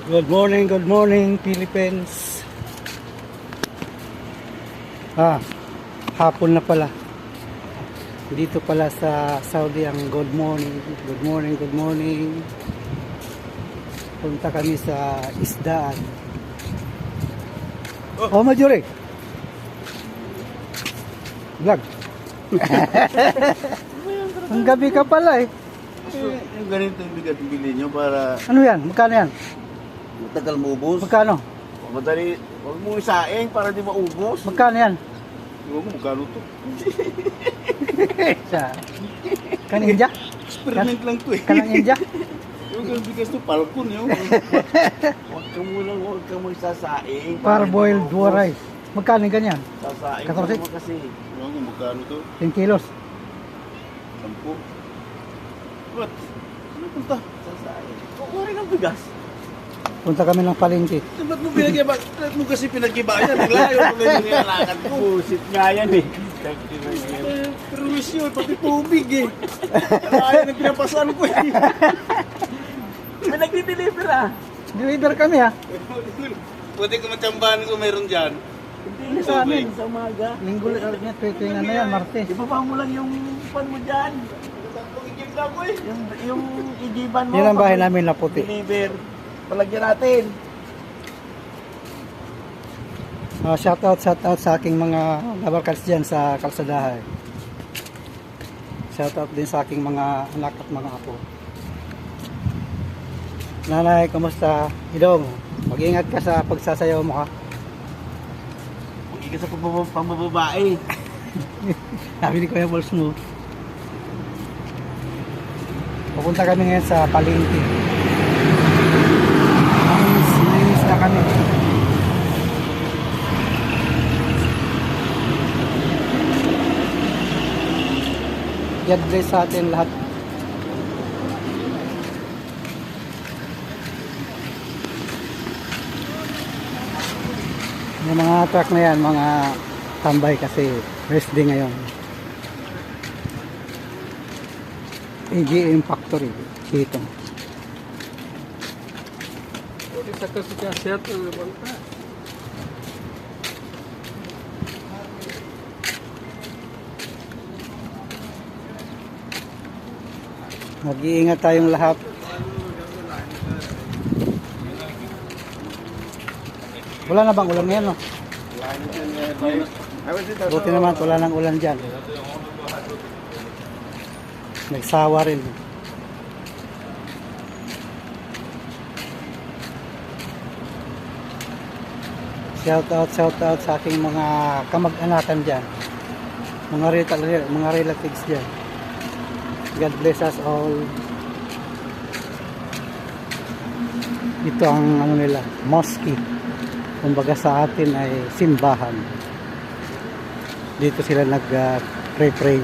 Good morning Philippines. Hapon na pala. Dito pala sa Saudi ang good morning. Good morning, good morning. Punta kami sa isdaan. Oh, Majore. Vlog. Ang gabi ka pala eh. Yung ganito yung bigat bili nyo para Ano yan? Magkano yan? matagal maubos. Magkano? Madali, huwag mo isaing para di maubos. Magkano yan? Huwag mo magkano to. Sa Kaninja? Experiment lang to eh. Kanang India? Yung ganun bigas to, palkon yun. Huwag ka mo isasaing. Parboiled rice. Magkano yung ganyan? Sasaing 14? ka naman kasi. Huwag mo magkano to. 10 kilos. 10. What? Ano punta? Sasaing. Kukuha rin ang bigas. Punta kami ng palengke. Ba't mo pinag-iba? Ba't mo kasi pinag-ibayan? Naglayo ko na yung nilalakad ko. Busit nga yan eh. Pero wish yun, pati tubig eh. Kaya nagpinapasan ko eh. May nagdi-deliver ah. Deliver kami ha. Pwede ko matsambahan kung meron dyan. Hindi sa amin. Sa umaga. Linggo ulit niya, tuwing ano yan, Martes. Ibaba mo lang yung pan mo dyan. Yung igiban mo. Yan ang bahay namin na puti. Deliver. Palagyan natin. Shout out sa aking mga labarkals dyan sa kalsadahay. Shout out din sa aking mga anak at mga apo. Nanay, kamusta? Idong, mag-ingat ka sa pagsasayaw mo ha. Hindi ka sa pambababae. Sabi ni Kuya Balls mo. Pupunta kami ngayon sa palengke. Nainis na kami. God bless sa atin lahat. Yung mga truck na yan, mga tambay kasi rest day ngayon. AGM Factory dito. Mag-iingat tayong lahat. Wala na bang ulan ngayon, no? Buti naman, wala nang ulan dyan. Nagsawa rin. Shout out sa aking mga kamag-anakan dyan. Mga relatives dyan. God bless us all. Ito ang ano nila, mosque. Kumbaga sa atin ay simbahan. Dito sila nag-pray.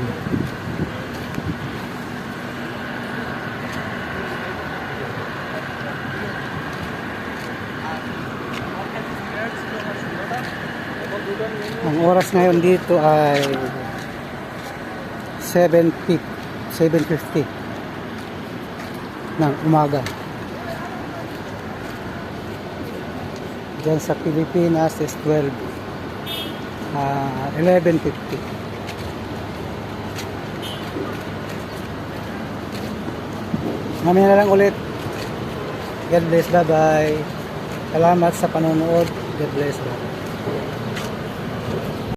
Ang oras ngayon dito ay 7:50 ng umaga. Diyan sa Pilipinas is 11:50. Mamaya na lang ulit. God bless, bye bye. Salamat sa panonood. God bless. Bye.